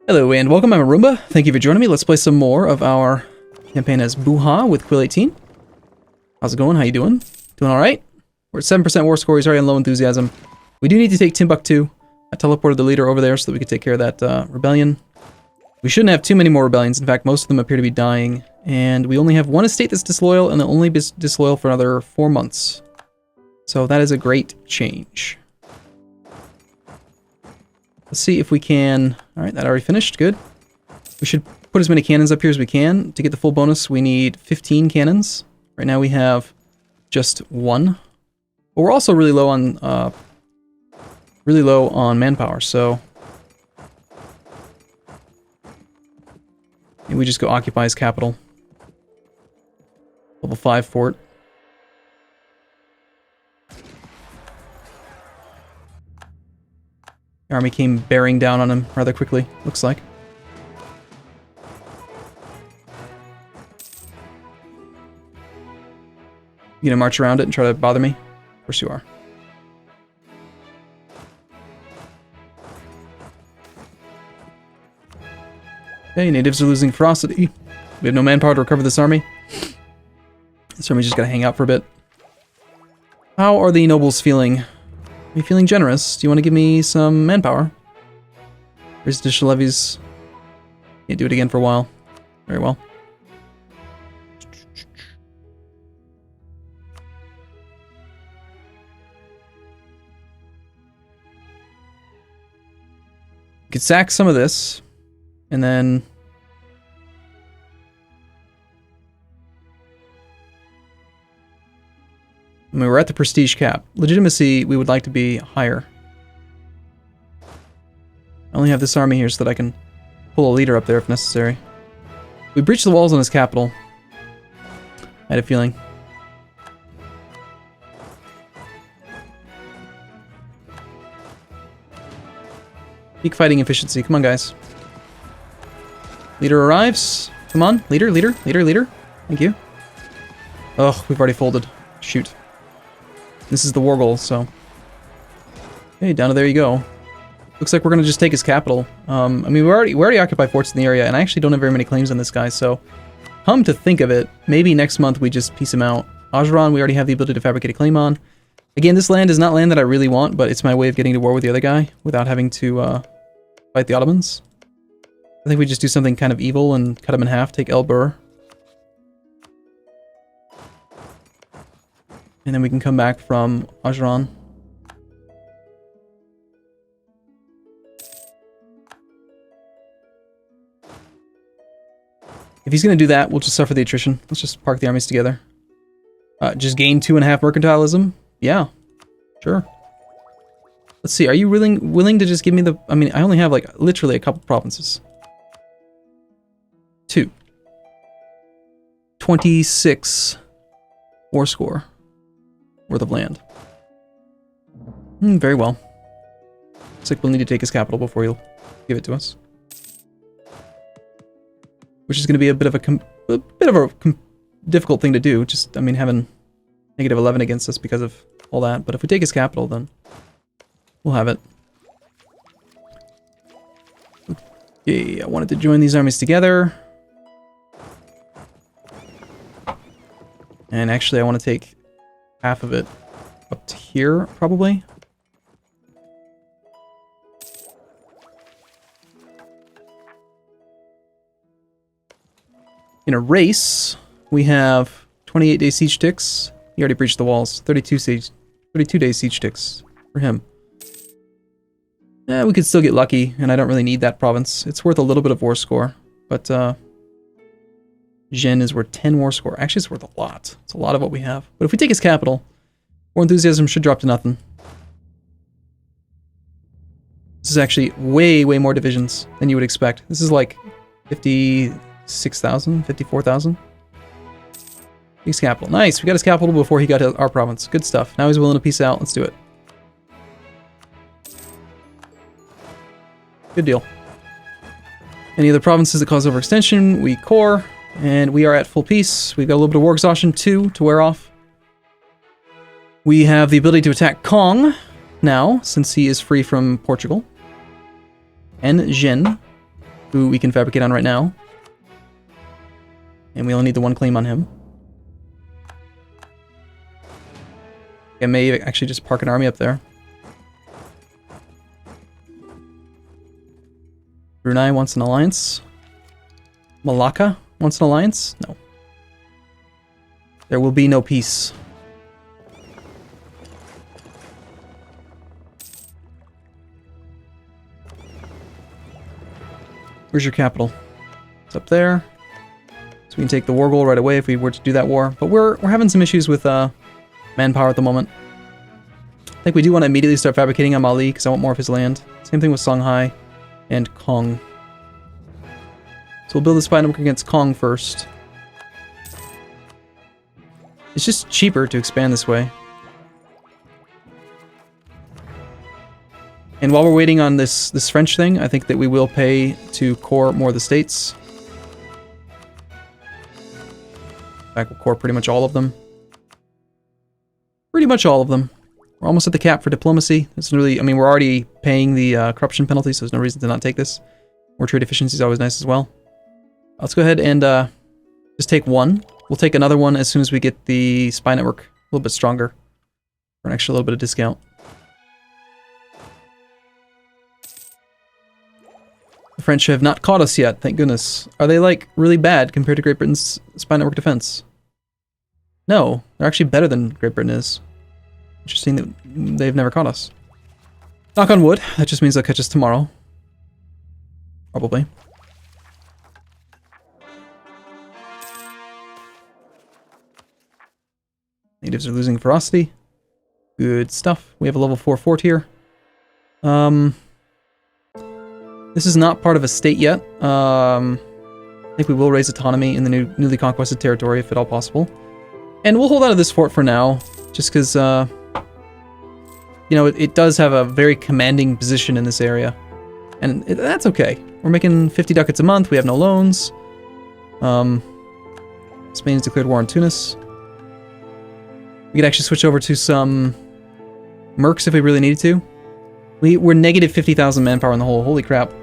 Hello and welcome, I'm Arumba. Thank you for joining me. Let's play some more of our campaign as Buha with Quill18. How's it going? How you doing? Doing alright? We're at 7% war score, he's already on low enthusiasm. We do need to take Timbuktu. I teleported the leader over there so that we could take care of that rebellion. We shouldn't have too many more rebellions. In fact, most of them appear to be dying. And we only have one estate that's disloyal, and they'll only be disloyal for another 4 months. So that is a great change. Let's see if we can... Alright, that already finished. Good. We should put as many cannons up here as we can. To get the full bonus, we need 15 cannons. Right now we have just 1. But we're also really low on manpower, so... Maybe we just go occupy his capital. Level 5 fort. The army came bearing down on him rather quickly, looks like. You gonna march around it and try to bother me? Of course you are. Okay, natives are losing ferocity. We have no manpower to recover this army. This army's just gotta hang out for a bit. How are the nobles feeling? Are you feeling generous? Do you want to give me some manpower? Raise additional levies. Can't do it again for a while. Very well. You could sack some of this, and then... I mean, we're at the prestige cap. Legitimacy, we would like to be higher. I only have this army here so that I can pull a leader up there if necessary. We breached the walls on his capital. I had a feeling. Peak fighting efficiency. Come on, guys. Leader arrives. Come on. Leader, leader, leader, leader. Thank you. Oh, we've already folded. Shoot. This is the war goal, so... Okay, down to there you go. Looks like we're gonna just take his capital. I mean, we already occupy forts in the area, and I actually don't have very many claims on this guy, so... Come to think of it, maybe next month we just piece him out. Ajuran, we already have the ability to fabricate a claim on. Again, this land is not land that I really want, but it's my way of getting to war with the other guy without having to fight the Ottomans. I think we just do something kind of evil and cut him in half, take El Bur. And then we can come back from Ajuran. If he's going to do that, we'll just suffer the attrition. Let's just park the armies together. Just gain 2.5 mercantilism? Yeah, sure. Let's see, are you willing to just give me the... I mean, I only have, like, literally a couple provinces. 2. 26 war score worth of land. Very well. Looks like we'll need to take his capital before he'll give it to us. Which is going to be a bit of a difficult thing to do. Just, I mean, having -11 against us because of all that. But if we take his capital, then we'll have it. Okay, I wanted to join these armies together. And actually, I want to take half of it up to here, probably. In a race, we have 28-day siege ticks. He already breached the walls. 32-day siege ticks for him. We could still get lucky, and I don't really need that province. It's worth a little bit of war score, but Zhen is worth 10 war score. Actually, it's worth a lot. It's a lot of what we have. But if we take his capital, war enthusiasm should drop to nothing. This is actually way, way more divisions than you would expect. This is like 56,000, 54,000. His capital. Nice, we got his capital before he got our province. Good stuff. Now he's willing to peace out. Let's do it. Good deal. Any other provinces that cause overextension, we core. And we are at full peace. We've got a little bit of war exhaustion too to wear off. We have the ability to attack Kong now, since he is free from Portugal. And Jin. who we can fabricate on right now. And we only need the one claim on him. I may actually just park an army up there. Brunei wants an alliance. Malacca wants an alliance? No. There will be no peace. Where's your capital? It's up there. So we can take the war goal right away if we were to do that war. But we're having some issues with manpower at the moment. I think we do want to immediately start fabricating on Mali because I want more of his land. Same thing with Songhai and Kong. So we'll build the spy network against Kong first. It's just cheaper to expand this way. And while we're waiting on this French thing, I think that we will pay to core more of the states. In fact, we'll core pretty much all of them. Pretty much all of them. We're almost at the cap for diplomacy. It's really, I mean, we're already paying the corruption penalty, so there's no reason to not take this. More trade efficiency is always nice as well. Let's go ahead and just take one. We'll take another one as soon as we get the spy network a little bit stronger. For an extra little bit of discount. The French have not caught us yet, thank goodness. Are they, like, really bad compared to Great Britain's spy network defense? No, they're actually better than Great Britain is. Interesting that they've never caught us. Knock on wood, that just means they'll catch us tomorrow. Probably. Natives are losing ferocity. Good stuff. We have a level 4 fort here. This is not part of a state yet. I think we will raise autonomy in the newly conquested territory if at all possible. And we'll hold out of this fort for now, just because, you know, it does have a very commanding position in this area. And that's okay. We're making 50 ducats a month, we have no loans. Spain's declared war on Tunis. We could actually switch over to some mercs if we really needed to. We're negative 50,000 manpower in the hole, holy crap.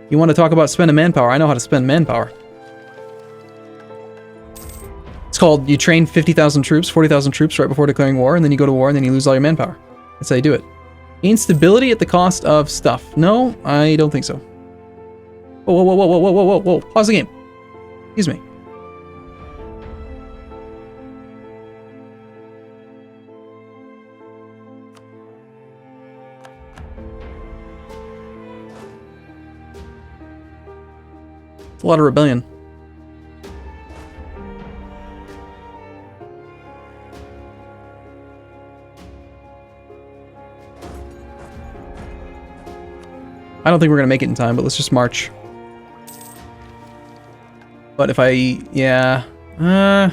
You want to talk about spending manpower? I know how to spend manpower. It's called, you train 50,000 troops, 40,000 troops right before declaring war, and then you go to war, and then you lose all your manpower. That's how you do it. Instability at the cost of stuff. No, I don't think so. Whoa, whoa, whoa, whoa, whoa, whoa, whoa, whoa. Pause the game. Excuse me. It's a lot of rebellion. I don't think we're going to make it in time, but let's just march. But if yeah. I'm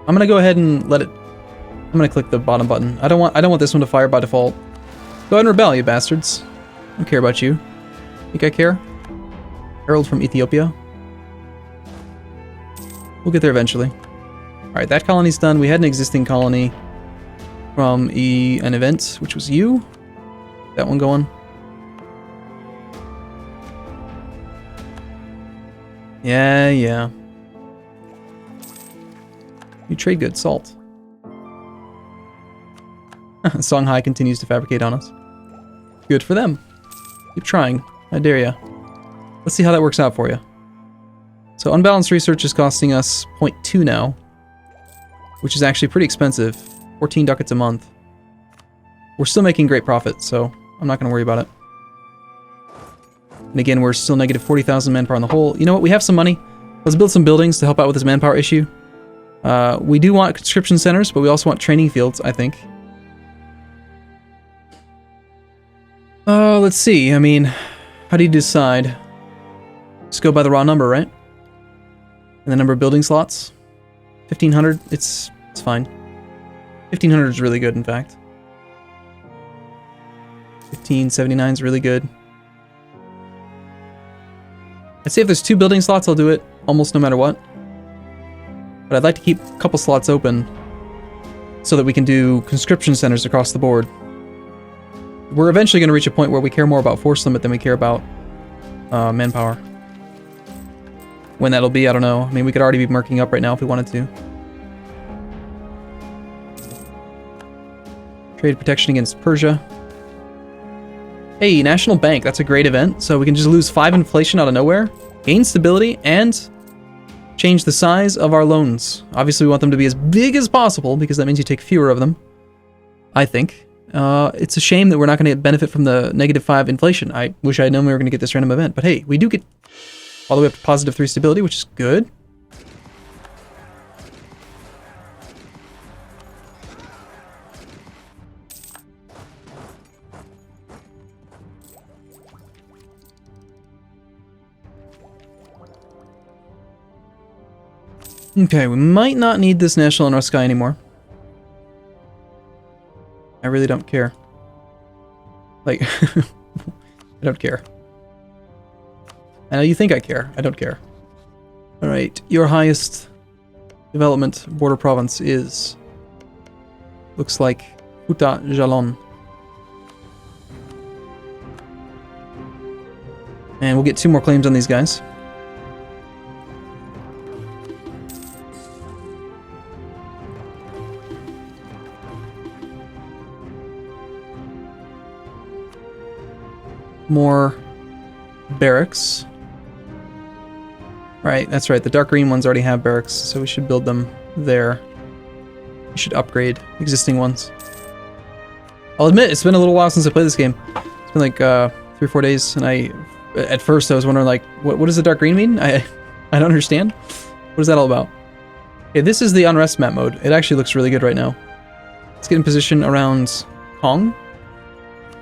going to go ahead and let it... I'm going to click the bottom button. I don't want this one to fire by default. Go ahead and rebel, you bastards. I don't care about you. Think I care? Herald from Ethiopia. We'll get there eventually. Alright, that colony's done. We had an existing colony from an event, which was you. That one going. Yeah, yeah. You trade good salt. Songhai continues to fabricate on us. Good for them. Keep trying. I dare ya. Let's see how that works out for you. So unbalanced research is costing us 0.2 now, which is actually pretty expensive. 14 ducats a month. We're still making great profit, so I'm not going to worry about it. And again, we're still negative 40,000 manpower in the hole. You know what? We have some money. Let's build some buildings to help out with this manpower issue. We do want conscription centers, but we also want training fields, I think. Let's see. I mean, how do you decide? Just go by the raw number, right? And the number of building slots. 1,500. It's fine. 1,500 is really good, in fact. 1,579 is really good. I'd say if there's 2 building slots, I'll do it almost no matter what. But I'd like to keep a couple slots open so that we can do conscription centers across the board. We're eventually going to reach a point where we care more about force limit than we care about manpower. When that'll be, I don't know. I mean, we could already be marking up right now if we wanted to. Trade protection against Persia. Hey, National Bank, that's a great event. So we can just lose 5 inflation out of nowhere, gain stability, and change the size of our loans. Obviously, we want them to be as big as possible because that means you take fewer of them, I think. It's a shame that we're not going to benefit from the -5 inflation. I wish I had known we were going to get this random event. But hey, we do get all the way up to +3 stability, which is good. Okay, we might not need this national in our sky anymore. I really don't care. Like, I don't care. I know you think I care. I don't care. Alright, your highest development border province is... looks like Huta Jalon. And we'll get 2 more claims on these guys. More barracks. Right, that's right. The dark green ones already have barracks, so we should build them there. We should upgrade existing ones. I'll admit, it's been a little while since I played this game. It's been like 3 or 4 days, and at first I was wondering, like, what does the dark green mean? I don't understand. What is that all about? Okay, this is the unrest map mode. It actually looks really good right now. Let's get in position around Hong,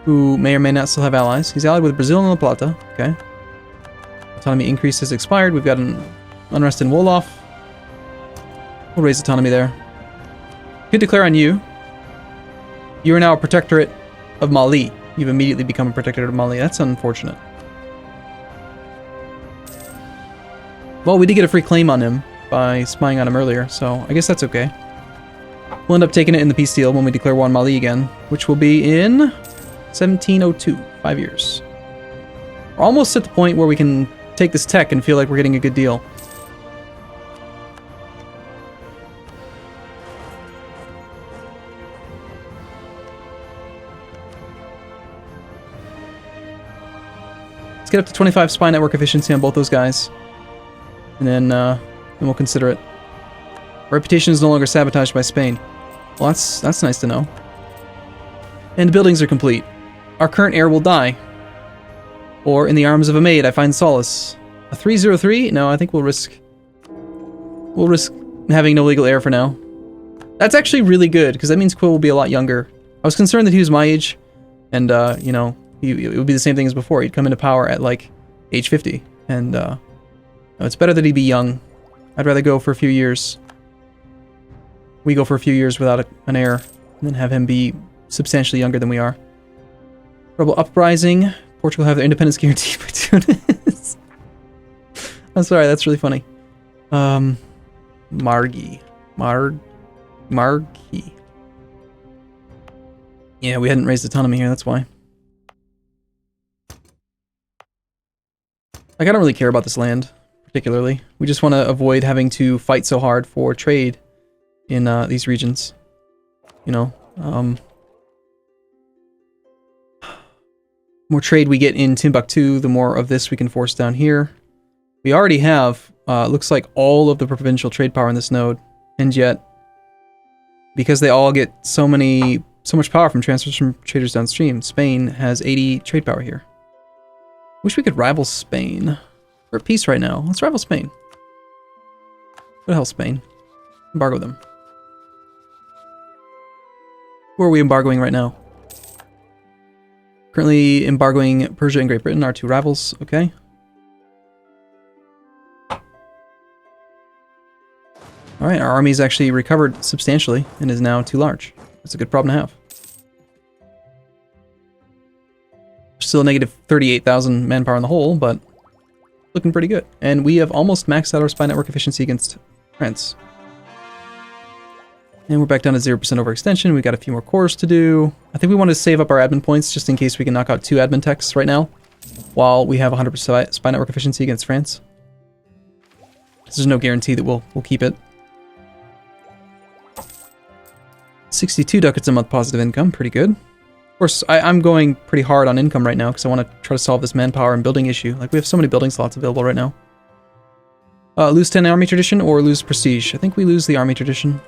who may or may not still have allies. He's allied with Brazil and La Plata. Okay. Autonomy increase has expired. We've got an unrest in Wolof. We'll raise autonomy there. Could declare on you. You are now a protectorate of Mali. You've immediately become a protectorate of Mali. That's unfortunate. Well, we did get a free claim on him by spying on him earlier, so I guess that's okay. We'll end up taking it in the peace deal when we declare war on Mali again, which will be in 1702, 5 years. We're almost at the point where we can take this tech and feel like we're getting a good deal. Let's get up to 25 spy network efficiency on both those guys, and then we'll consider it. Reputation is no longer sabotaged by Spain. Well, that's nice to know. And the buildings are complete. Our current heir will die. Or in the arms of a maid, I find solace. A 303? No, I think we'll risk having no legal heir for now. That's actually really good, because that means Quill will be a lot younger. I was concerned that he was my age, and, you know, it would be the same thing as before. He'd come into power at, like, age 50. And, no, it's better that he be young. I'd rather go for a few years. We go for a few years without an heir, than have him be substantially younger than we are. Rebel uprising. Portugal have their independence guaranteed by Tunis. I'm sorry, that's really funny. Margi. Margi. Yeah, we hadn't raised autonomy here, that's why. Like, I don't really care about this land, particularly. We just want to avoid having to fight so hard for trade in these regions. You know, more trade we get in Timbuktu, the more of this we can force down here. We already have, looks like all of the provincial trade power in this node, and yet, because they all get so much power from transfers from traders downstream, Spain has 80 trade power here. Wish we could rival Spain. We're at peace right now. Let's rival Spain. What the hell, Spain? Embargo them. Who are we embargoing right now? Currently embargoing Persia and Great Britain, our 2 rivals. Okay. Alright, our army's actually recovered substantially and is now too large. That's a good problem to have. Still negative 38,000 manpower in the whole, but looking pretty good. And we have almost maxed out our spy network efficiency against France. And we're back down to 0% overextension. We got a few more cores to do. I think we want to save up our admin points just in case we can knock out 2 admin techs right now. while we have 100% spy network efficiency against France. There's no guarantee that we'll keep it. 62 ducats a month positive income, pretty good. Of course, I'm going pretty hard on income right now because I want to try to solve this manpower and building issue. Like, we have so many building slots available right now. Lose 10 army tradition or lose prestige? I think we lose the army tradition.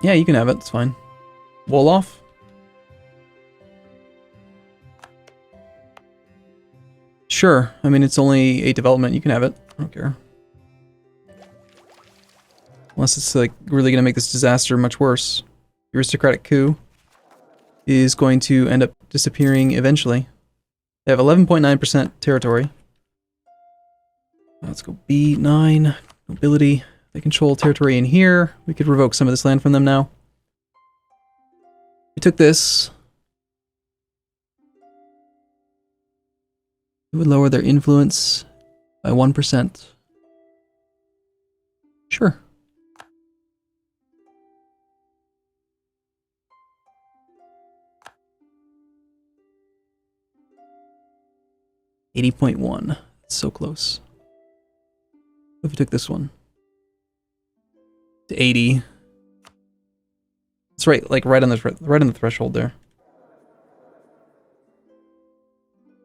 Yeah, you can have it. It's fine. Wolof? Sure. I mean, it's only 8 development. You can have it. I don't care. Unless it's, like, really going to make this disaster much worse. The aristocratic coup is going to end up disappearing eventually. They have 11.9% territory. Let's go B9. Nobility. They control territory in here. We could revoke some of this land from them now. We took this. It would lower their influence by 1%. Sure. $80.1. So close. If we took this one to 80, it's right, like right on the threshold there.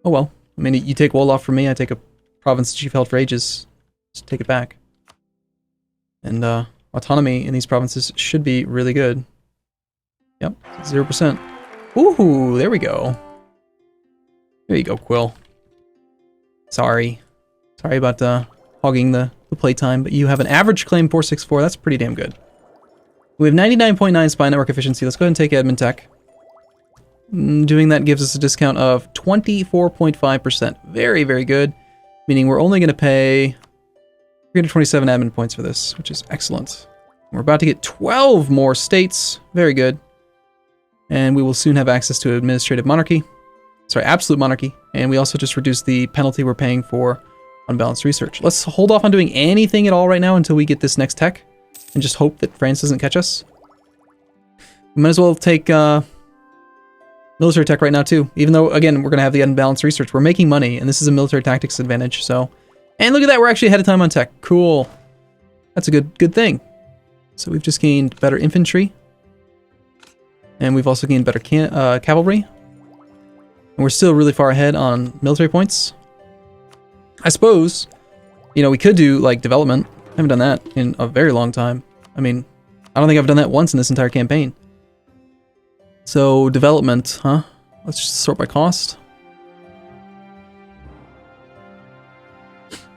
Oh well. I mean, you take Wolof from me, I take a province that you've held for ages. Just take it back. And autonomy in these provinces should be really good. Yep, 0%. Ooh, there we go. There you go, Quill. Sorry about hogging the playtime, but you have an average claim 464. That's pretty damn good. We have 99.9 spy network efficiency. Let's go ahead and take admin tech. Doing that gives us a discount of 24.5%. Very, very good. Meaning we're only going to pay 327 admin points for this, which is excellent. We're about to get 12 more states. Very good. And we will soon have access to administrative monarchy. Sorry, absolute monarchy. And we also just reduced the penalty we're paying for unbalanced research. Let's hold off on doing anything at all right now until we get this next tech. And just hope that France doesn't catch us. We might as well take military tech right now too. Even though, again, we're going to have the unbalanced research. We're making money, and this is a military tactics advantage, so... And look at that, we're actually ahead of time on tech. Cool. That's a good thing. So we've just gained better infantry. And we've also gained better cavalry. And we're still really far ahead on military points. I suppose, you know, we could do, like, development. I haven't done that in a very long time. I mean, I don't think I've done that once in this entire campaign. So, development, huh? Let's just sort by cost.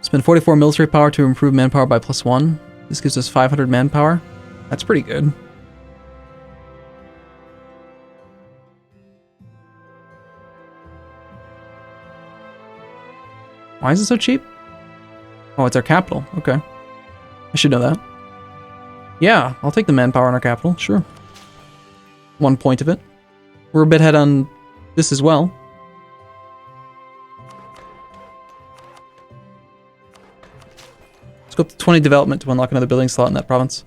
Spend 44 military power to improve manpower by +1. This gives us 500 manpower. That's pretty good. Why is it so cheap? Oh, it's our capital. Okay. I should know that. Yeah, I'll take the manpower on our capital. Sure. 1 point of it. We're a bit ahead on this as well. Let's go up to 20 development to unlock another building slot in that province.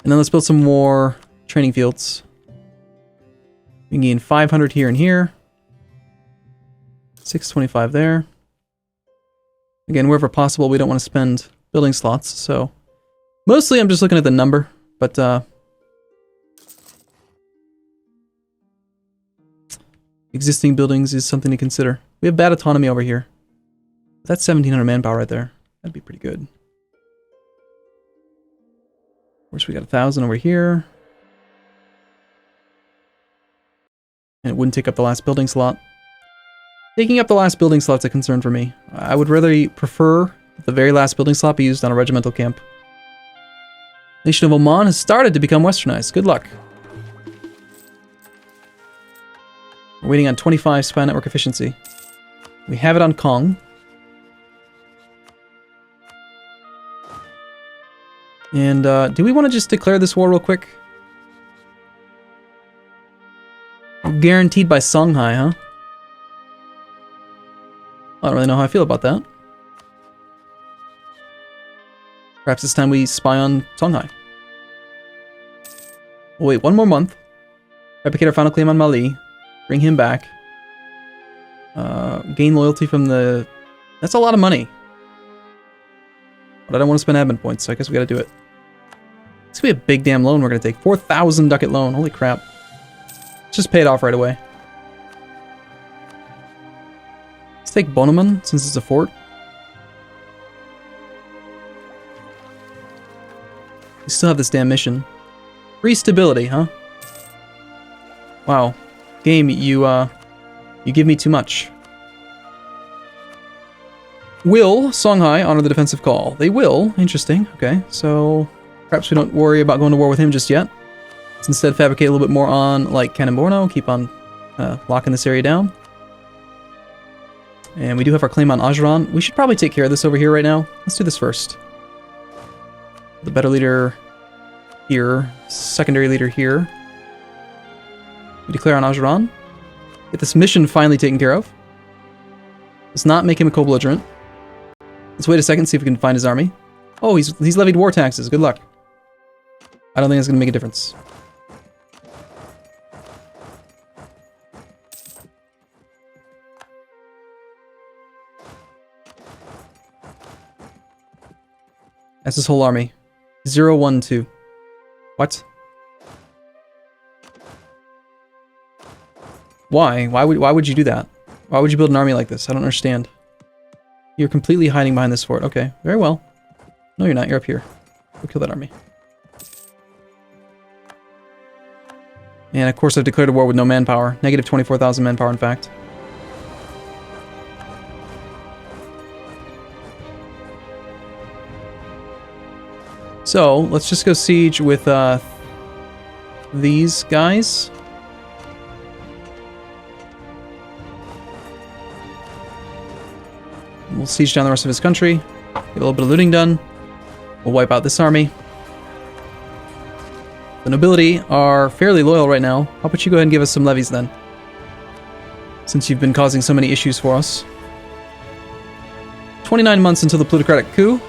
And then let's build some more training fields. We can gain 500 here and here. 625 there. Again, wherever possible, we don't want to spend building slots, so... Mostly I'm just looking at the number, but existing buildings is something to consider. We have bad autonomy over here. That's 1,700 manpower right there. That'd be pretty good. Of course, we got 1,000 over here. And it wouldn't take up the last building slot. Taking up the last building slot's a concern for me. I would rather prefer that the very last building slot be used on a regimental camp. Nation of Oman has started to become westernized. Good luck. We're waiting on 25 spy network efficiency. We have it on Kong. And do we want to just declare this war real quick? Guaranteed by Songhai, huh? I don't really know how I feel about that. Perhaps it's time we spy on Songhai. We'll wait 1 more month. Replicate our final claim on Mali. Bring him back. Gain loyalty from the... That's a lot of money. But I don't want to spend admin points, so I guess we gotta do it. It's gonna be a big damn loan we're gonna take. 4,000 ducat loan. Holy crap. Let's just pay it off right away. Let's take Boneman, since it's a fort. We still have this damn mission. Free stability, huh? Wow. Game, you give me too much. Will Songhai honor the defensive call? They will. Interesting. Okay, so perhaps we don't worry about going to war with him just yet. Let's instead fabricate a little bit more on, like, Kanemborno. Keep on locking this area down. And we do have our claim on Ajuran. We should probably take care of this over here right now. Let's do this first. The better leader here. Secondary leader here. We declare on Ajuran. Get this mission finally taken care of. Let's not make him a co-belligerent. Let's wait a second, see if we can find his army. Oh, he's levied war taxes. Good luck. I don't think it's going to make a difference. That's his whole army. 0, 1, 2. What? Why? Why would you do that? Why would you build an army like this? I don't understand. You're completely hiding behind this fort. Okay, very well. No, you're not. You're up here. Go kill that army. And of course I've declared a war with no manpower. Negative 24,000 manpower, in fact. So, let's just go siege with these guys. We'll siege down the rest of his country. Get a little bit of looting done. We'll wipe out this army. The nobility are fairly loyal right now. How about you go ahead and give us some levies then? Since you've been causing so many issues for us. 29 months until the plutocratic coup.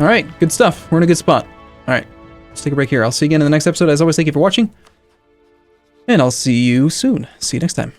Alright, good stuff. We're in a good spot. Alright, let's take a break here. I'll see you again in the next episode. As always, thank you for watching. And I'll see you soon. See you next time.